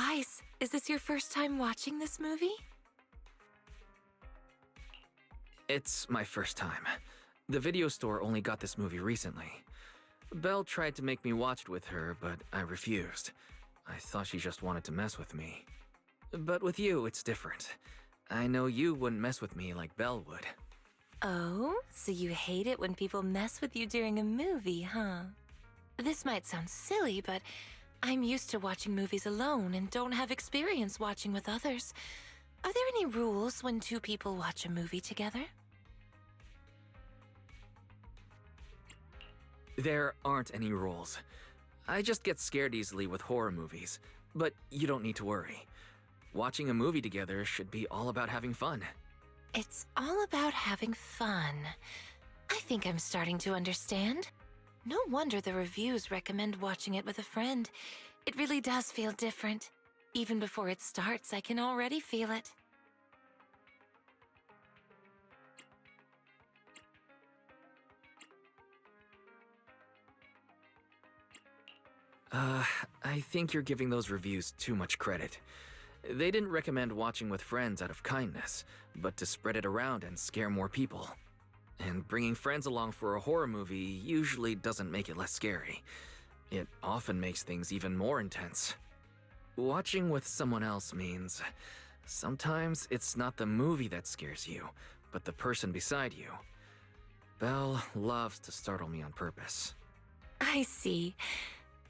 Weiss, is this your first time watching this movie? It's my first time. The video store only got this movie recently. Belle tried to make me watch it with her, but I refused. I thought she just wanted to mess with me. But with you, it's different. I know you wouldn't mess with me like Belle would. Oh, so you hate it when people mess with you during a movie, huh? This might sound silly, but I'm used to watching movies alone and don't have experience watching with others. Are there any rules when two people watch a movie together? There aren't any rules. I just get scared easily with horror movies, but you don't need to worry. Watching a movie together should be all about having fun. It's all about having fun. I think I'm starting to understand. No wonder the reviews recommend watching it with a friend. It really does feel different. Even before it starts, I can already feel it. I think you're giving those reviews too much credit. They didn't recommend watching with friends out of kindness, but to spread it around and scare more people. And bringing friends along for a horror movie usually doesn't make it less scary. It often makes things even more intense. Watching with someone else means sometimes it's not the movie that scares you, but the person beside you. Belle loves to startle me on purpose. I see.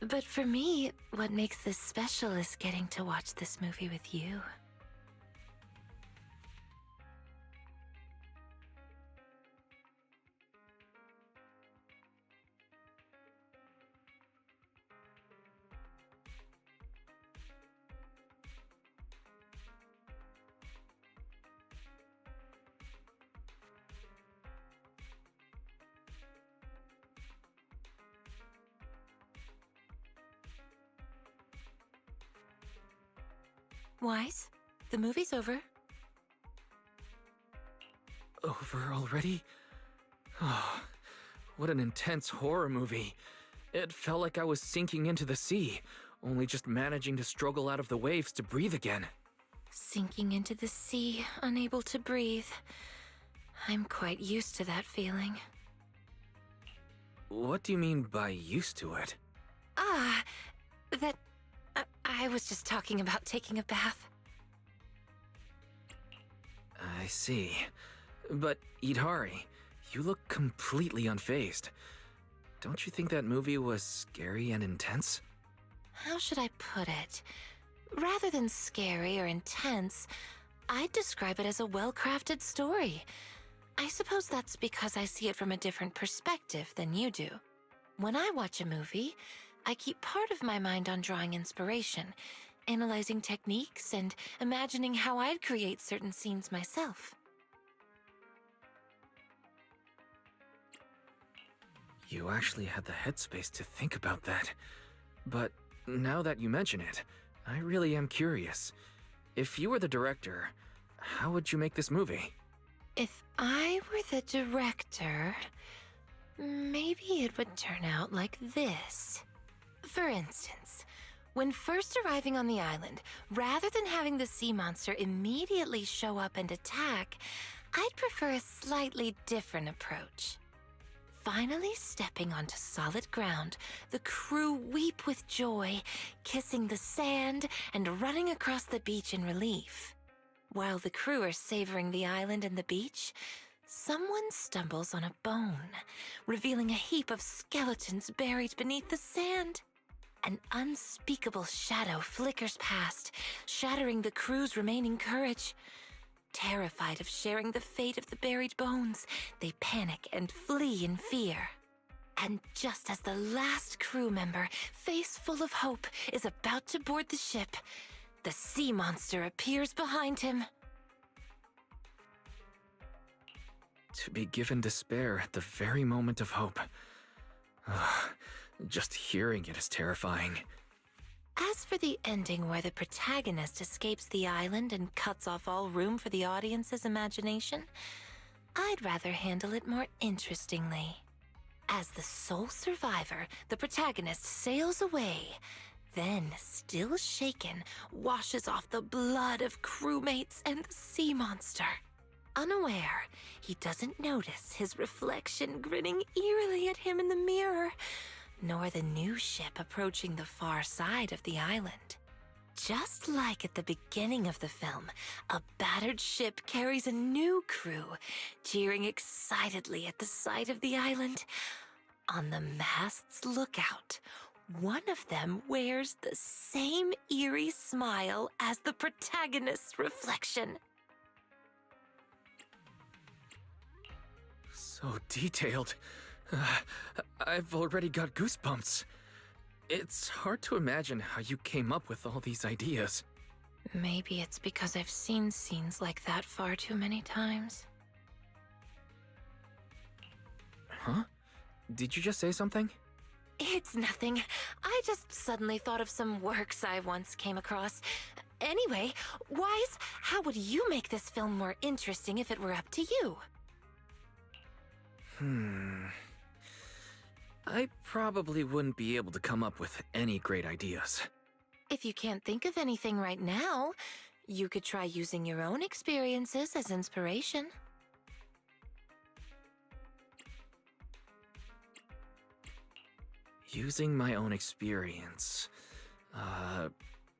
But for me, what makes this special is getting to watch this movie with you. Weiss, the movie's over. Over already? Oh, what an intense horror movie. It felt like I was sinking into the sea, only just managing to struggle out of the waves to breathe again. Sinking into the sea, unable to breathe. I'm quite used to that feeling. What do you mean by used to it? I was just talking about taking a bath. I see. But, Idhari, you look completely unfazed. Don't you think that movie was scary and intense? How should I put it? Rather than scary or intense, I'd describe it as a well-crafted story. I suppose that's because I see it from a different perspective than you do. When I watch a movie, I keep part of my mind on drawing inspiration, analyzing techniques, and imagining how I'd create certain scenes myself. You actually had the headspace to think about that. But now that you mention it, I really am curious. If you were the director, how would you make this movie? If I were the director, maybe it would turn out like this. For instance, when first arriving on the island, rather than having the sea monster immediately show up and attack, I'd prefer a slightly different approach. Finally stepping onto solid ground, the crew weep with joy, kissing the sand and running across the beach in relief. While the crew are savoring the island and the beach, someone stumbles on a bone, revealing a heap of skeletons buried beneath the sand. An unspeakable shadow flickers past, shattering the crew's remaining courage. Terrified of sharing the fate of the buried bones, they panic and flee in fear. And just as the last crew member, face full of hope, is about to board the ship, the sea monster appears behind him. To be given despair at the very moment of hope. Just hearing it is terrifying. As for the ending where the protagonist escapes the island and cuts off all room for the audience's imagination, I'd rather handle it more interestingly. As the sole survivor, the protagonist sails away, then, still shaken, washes off the blood of crewmates and the sea monster. Unaware, he doesn't notice his reflection grinning eerily at him in the mirror, nor the new ship approaching the far side of the island. Just like at the beginning of the film, a battered ship carries a new crew, cheering excitedly at the sight of the island. On the mast's lookout, one of them wears the same eerie smile as the protagonist's reflection. So detailed. I've already got goosebumps. It's hard to imagine how you came up with all these ideas. Maybe it's because I've seen scenes like that far too many times. Huh? Did you just say something? It's nothing. I just suddenly thought of some works I once came across. Anyway, Wise, how would you make this film more interesting if it were up to you? I probably wouldn't be able to come up with any great ideas. If you can't think of anything right now, you could try using your own experiences as inspiration. Using my own experience.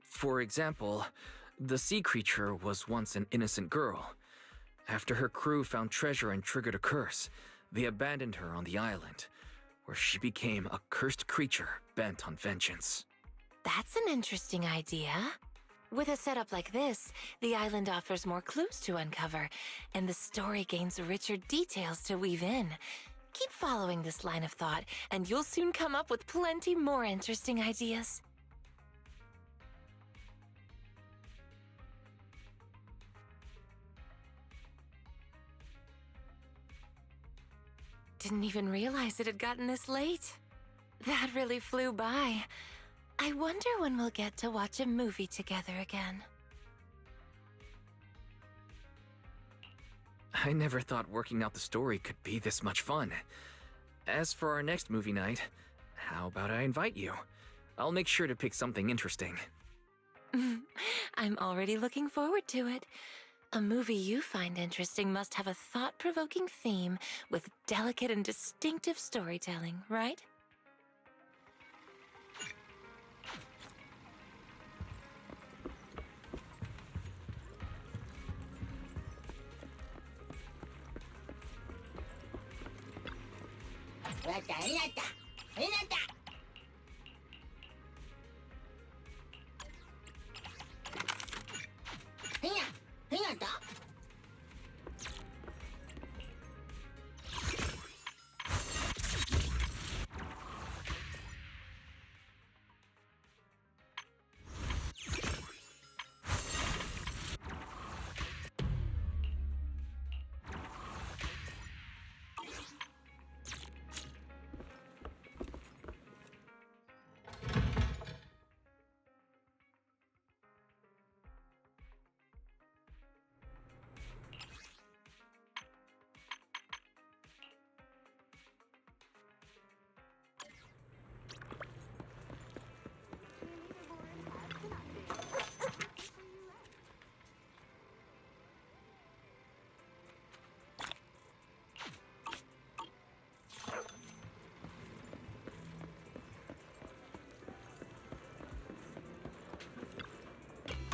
For example, the sea creature was once an innocent girl. After her crew found treasure and triggered a curse, they abandoned her on the island, where she became a cursed creature bent on vengeance. That's an interesting idea. With a setup like this, the island offers more clues to uncover, and the story gains richer details to weave in. Keep following this line of thought, and you'll soon come up with plenty more interesting ideas. Didn't even realize it had gotten this late. That really flew by. I wonder when we'll get to watch a movie together again. I never thought working out the story could be this much fun. As for our next movie night, how about I invite you? I'll make sure to pick something interesting. I'm already looking forward to it. A movie you find interesting must have a thought-provoking theme with delicate and distinctive storytelling, right?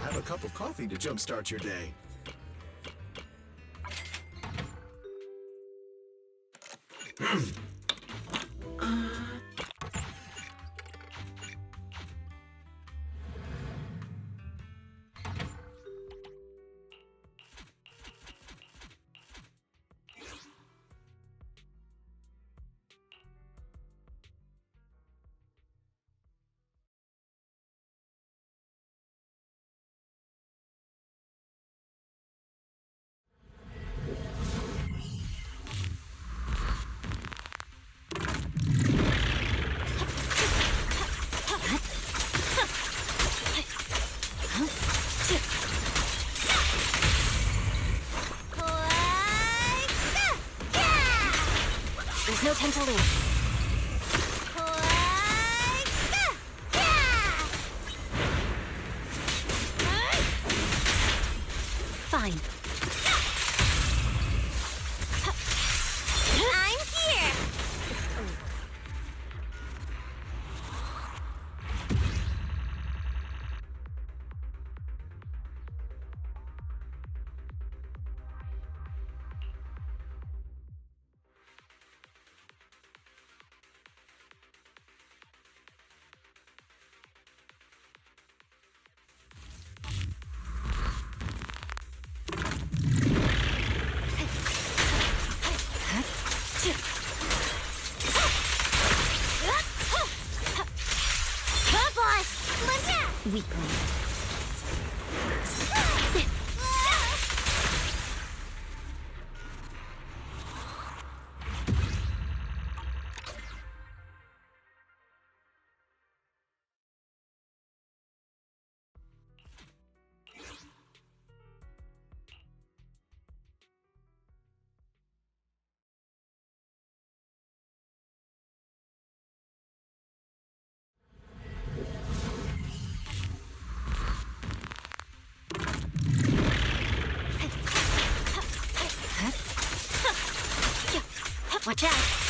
Have a cup of coffee to jumpstart your day. There's no time to lose. weakling. Watch out!